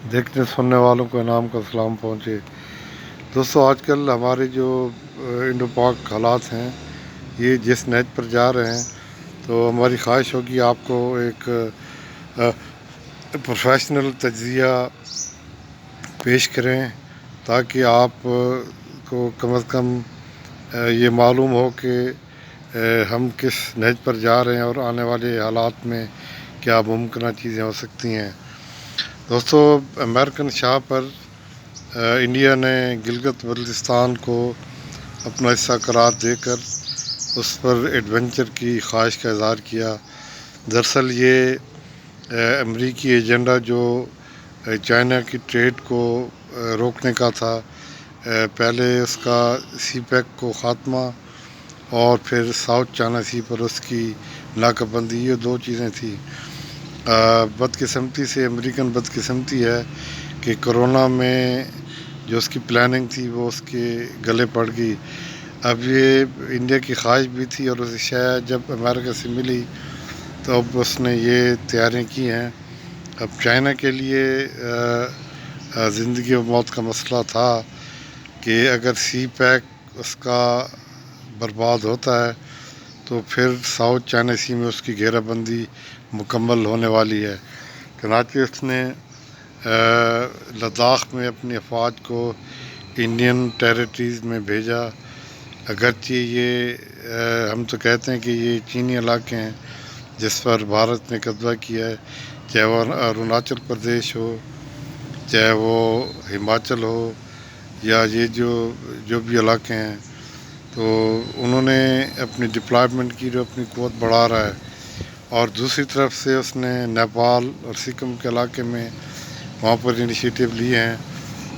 دیکھنے سننے والوں کو انعام کا سلام پہنچے۔ دوستو، آج کل ہمارے جو انڈو پاک حالات ہیں، یہ جس نہج پر جا رہے ہیں، تو ہماری خواہش ہوگی آپ کو ایک پروفیشنل تجزیہ پیش کریں، تاکہ آپ کو کم از کم یہ معلوم ہو کہ ہم کس نہج پر جا رہے ہیں اور آنے والے حالات میں کیا ممکنہ چیزیں ہو سکتی ہیں۔ دوستو، امریکن شاہ پر انڈیا نے گلگت بلتستان کو اپنا حصہ قرار دے کر اس پر ایڈونچر کی خواہش کا اظہار کیا۔ دراصل یہ امریکی ایجنڈا جو چائنا کی ٹریڈ کو روکنے کا تھا، پہلے اس کا سی پیک کو خاتمہ اور پھر ساؤتھ چائنا سی پر اس کی ناکہ بندی، یہ دو چیزیں تھیں۔ بدقسمتی سے امریکن بدقسمتی ہے کہ کرونا میں جو اس کی پلاننگ تھی وہ اس کے گلے پڑ گئی۔ اب یہ انڈیا کی خواہش بھی تھی، اور اسے شاید جب امریکہ سے ملی تو اب اس نے یہ تیاریاں کی ہیں۔ اب چائنا کے لیے زندگی و موت کا مسئلہ تھا کہ اگر سی پیک اس کا برباد ہوتا ہے تو پھر ساؤتھ چائنا سی میں اس کی گھیرہ بندی مکمل ہونے والی ہے۔ چنانچہ اس نے لداخ میں اپنی افواج کو انڈین ٹیریٹریز میں بھیجا۔ اگرچہ یہ ہم تو کہتے ہیں کہ یہ چینی علاقے ہیں جس پر بھارت نے قبضہ کیا ہے، چاہے وہ اروناچل پردیش ہو، چاہے وہ ہماچل ہو، یا یہ جو بھی علاقے ہیں، تو انہوں نے اپنی ڈپلائمنٹ کی جو اپنی قوت بڑھا رہا ہے۔ اور دوسری طرف سے اس نے نیپال اور سکم کے علاقے میں وہاں پر انیشیٹو لیے ہیں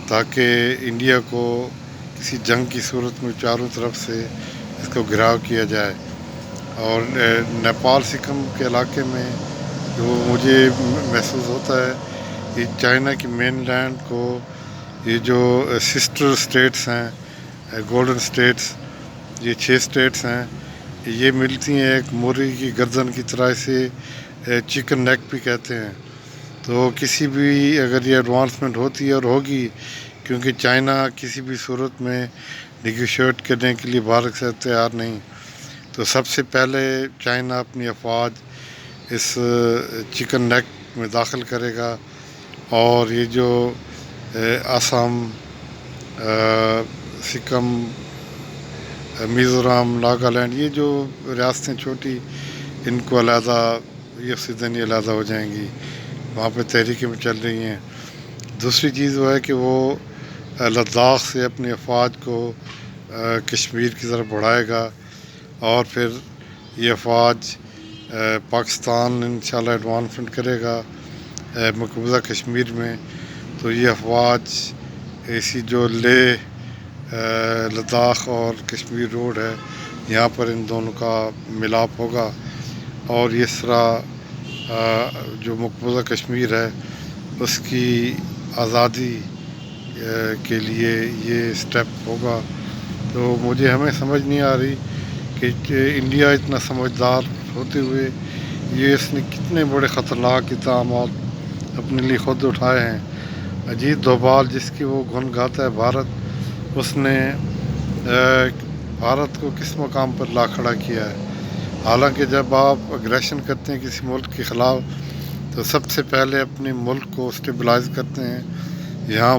تاکہ انڈیا کو کسی جنگ کی صورت میں چاروں طرف سے اس کو گھیراؤ کیا جائے۔ اور نیپال سکم کے علاقے میں جو مجھے محسوس ہوتا ہے کہ چائنا کی مین لینڈ کو یہ جو سسٹر اسٹیٹس ہیں، گولڈن اسٹیٹس، یہ 6 اسٹیٹس ہیں، یہ ملتی ہیں ایک مرغی کی گردن کی طرح، اسے چکن نیک بھی کہتے ہیں۔ تو کسی بھی اگر یہ ایڈوانسمنٹ ہوتی ہے، اور ہوگی، کیونکہ چائنا کسی بھی صورت میں نیگوشیٹ کرنے کے لیے بھارت سے تیار نہیں، تو سب سے پہلے چائنا اپنی افواج اس چکن نیک میں داخل کرے گا، اور یہ جو آسام، سکم، میزورم، ناگالینڈ، یہ جو ریاستیں چھوٹی، ان کو علیحدہ، یہ سیدھن علیحدہ ہو جائیں گی۔ وہاں پہ تحریکیں بھی چل رہی ہیں۔ دوسری چیز وہ ہے کہ وہ لداخ سے اپنی افواج کو کشمیر کی طرف بڑھائے گا، اور پھر یہ افواج پاکستان انشاءاللہ ایڈوانسمنٹ کرے گا مقبوضہ کشمیر میں، تو یہ افواج ایسی جو لیہ، لداخ اور کشمیر روڈ ہے، یہاں پر ان دونوں کا ملاپ ہوگا، اور اس طرح جو مقبوضہ کشمیر ہے اس کی آزادی کے لیے یہ اسٹیپ ہوگا۔ تو ہمیں سمجھ نہیں آ رہی کہ انڈیا اتنا سمجھدار ہوتے ہوئے اس نے کتنے بڑے خطرناک اقدامات اپنے لیے خود اٹھائے ہیں۔ اجیت دوبال، جس کی وہ گن گاتا ہے بھارت، اس نے بھارت کو کس مقام پر لا کھڑا کیا ہے۔ حالانکہ جب آپ اگریشن کرتے ہیں کسی ملک کے خلاف، تو سب سے پہلے اپنے ملک کو اسٹیبلائز کرتے ہیں،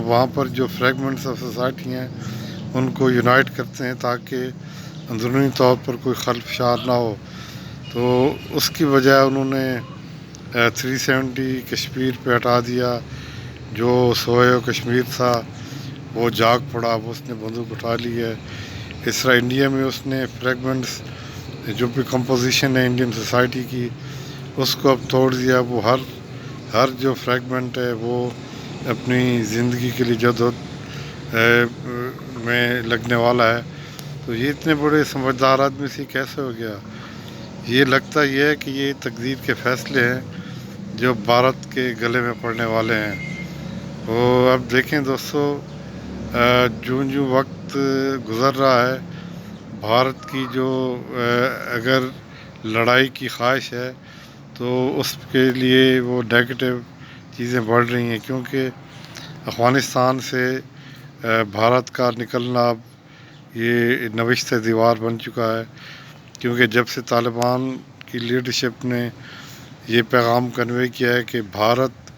وہاں پر جو فریگمنٹس آف سوسائٹی ہیں ان کو یونائٹ کرتے ہیں تاکہ اندرونی طور پر کوئی خلفشار نہ ہو۔ تو اس کی بجائے انہوں نے 370 کشمیر پہ ہٹا دیا۔ جو سوئے و کشمیر تھا وہ جاگ پڑا، وہ اس نے بندوق اٹھا لی ہے۔ اس طرح انڈیا میں اس نے فریگمنٹس، جو بھی کمپوزیشن ہے انڈین سوسائٹی کی، اس کو اب توڑ دیا۔ وہ ہر جو فریگمنٹ ہے وہ اپنی زندگی کے لیے جدوجہد میں لگنے والا ہے۔ تو یہ اتنے بڑے سمجھدار آدمی سے کیسے ہو گیا؟ یہ لگتا یہ ہے کہ یہ تقدیر کے فیصلے ہیں جو بھارت کے گلے میں پڑنے والے ہیں۔ تو اب دیکھیں دوستو، جو وقت گزر رہا ہے، بھارت کی جو اگر لڑائی کی خواہش ہے تو اس کے لیے وہ نیگیٹو چیزیں بڑھ رہی ہیں، کیونکہ افغانستان سے بھارت کا نکلنا اب یہ نوشتہ دیوار بن چکا ہے، کیونکہ جب سے طالبان کی لیڈرشپ نے یہ پیغام کنوے کیا ہے کہ بھارت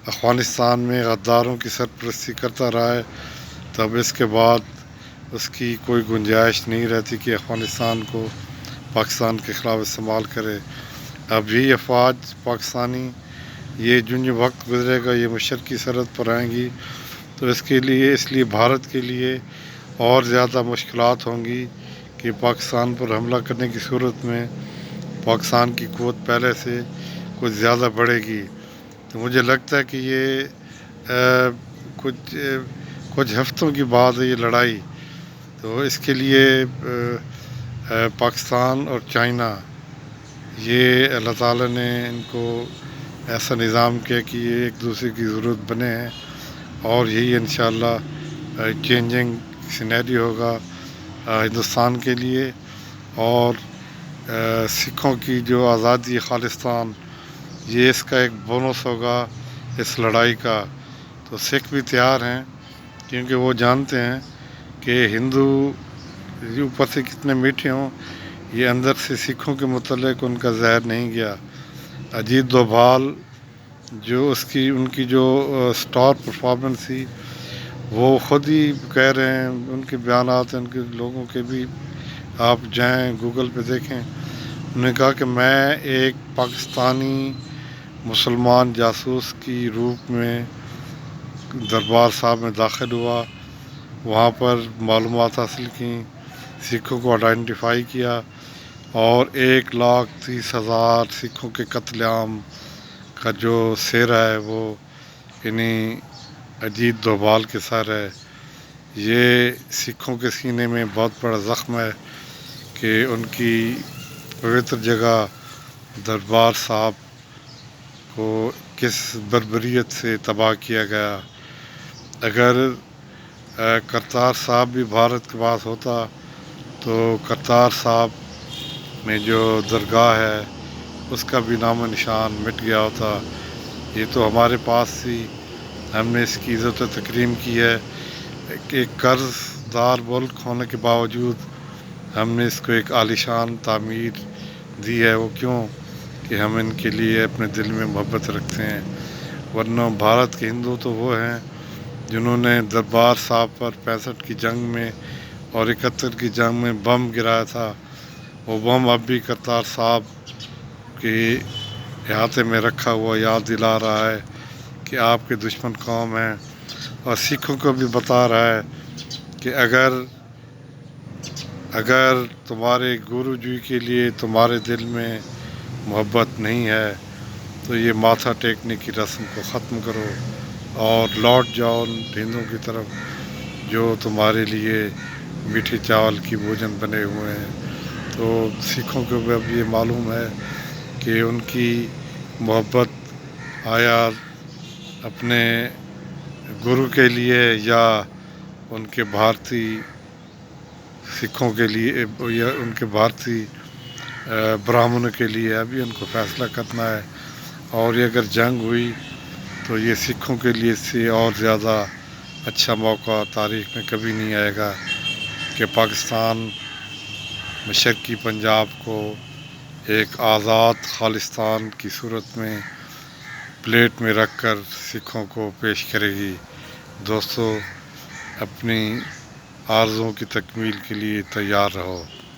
افغانستان میں غداروں کی سرپرستی کرتا رہا ہے، تب اس کے بعد اس کی کوئی گنجائش نہیں رہتی کہ افغانستان کو پاکستان کے خلاف استعمال کرے۔ اب یہی افواج پاکستانی یہ جو وقت گزرے گا یہ مشرقی سرحد پر آئیں گی، تو اس لیے بھارت کے لیے اور زیادہ مشکلات ہوں گی کہ پاکستان پر حملہ کرنے کی صورت میں پاکستان کی قوت پہلے سے کچھ زیادہ بڑھے گی۔ تو مجھے لگتا ہے کہ یہ کچھ ہفتوں کی بعد ہے یہ لڑائی، تو اس کے لیے پاکستان اور چائنا یہ اللہ تعالیٰ نے ان کو ایسا نظام کیا کہ یہ ایک دوسرے کی ضرورت بنے ہیں، اور یہی انشاءاللہ چینجنگ سینیریو ہوگا ہندوستان کے لیے، اور سکھوں کی جو آزادی خالصتان یہ اس کا ایک بونس ہوگا اس لڑائی کا۔ تو سکھ بھی تیار ہیں، کیونکہ وہ جانتے ہیں کہ ہندو اوپر سے کتنے میٹھے ہوں، یہ اندر سے سکھوں کے متعلق ان کا زہر نہیں گیا۔ اجیت دوبھال جو ان کی جو سٹار پرفارمنس تھی، وہ خود ہی کہہ رہے ہیں، ان کے بیانات ان کے لوگوں کے بھی آپ جائیں گوگل پہ دیکھیں، انہوں نے کہا کہ میں ایک پاکستانی مسلمان جاسوس کی روپ میں دربار صاحب میں داخل ہوا، وہاں پر معلومات حاصل کی، سکھوں کو آئیڈینٹیفائی کیا، اور 1,30,000 سکھوں کے قتل عام کا جو سہرا ہے وہ انہیں اجیت دوبھال کے سر ہے۔ یہ سکھوں کے سینے میں بہت بڑا زخم ہے کہ ان کی پوتر جگہ دربار صاحب کو کس بربریت سے تباہ کیا گیا۔ اگر کرتار صاحب بھی بھارت کے پاس ہوتا تو کرتار صاحب میں جو درگاہ ہے اس کا بھی نام و نشان مٹ گیا ہوتا۔ یہ تو ہمارے پاس ہی ہم نے اس کی عزت و تکریم کی ہے کہ قرض دار ملک ہونے کے باوجود ہم نے اس کو ایک عالیشان تعمیر دی ہے۔ وہ کیوں کہ ہم ان کے لیے اپنے دل میں محبت رکھتے ہیں، ورنہ بھارت کے ہندو تو وہ ہیں جنہوں نے دربار صاحب پر 65 کی جنگ میں اور 71 کی جنگ میں بم گرایا تھا، وہ بم اب بھی کرتار صاحب کے احاطے میں رکھا ہوا یاد دلا رہا ہے کہ آپ کے دشمن قوم ہیں، اور سکھوں کو بھی بتا رہا ہے کہ اگر تمہارے گرو جی کے لیے تمہارے دل میں محبت نہیں ہے تو یہ ماتھا ٹیکنے کی رسم کو ختم کرو اور لوٹ جاؤ ہندوؤں کی طرف جو تمہارے لیے میٹھے چاول کی بھوجن بنے ہوئے ہیں۔ تو سکھوں کو بھی اب یہ معلوم ہے کہ ان کی محبت آیا اپنے گرو کے لیے یا ان کے بھارتی سکھوں کے لیے یا ان کے بھارتی براہمنوں کے لیے، ابھی ان کو فیصلہ کرنا ہے۔ اور یہ اگر جنگ ہوئی تو یہ سکھوں کے لیے اس سے اور زیادہ اچھا موقع تاریخ میں کبھی نہیں آئے گا کہ پاکستان مشرقی پنجاب کو ایک آزاد خالصتان کی صورت میں پلیٹ میں رکھ کر سکھوں کو پیش کرے گی۔ دوستو، اپنی آرزوؤں کی تکمیل کے لیے تیار رہو۔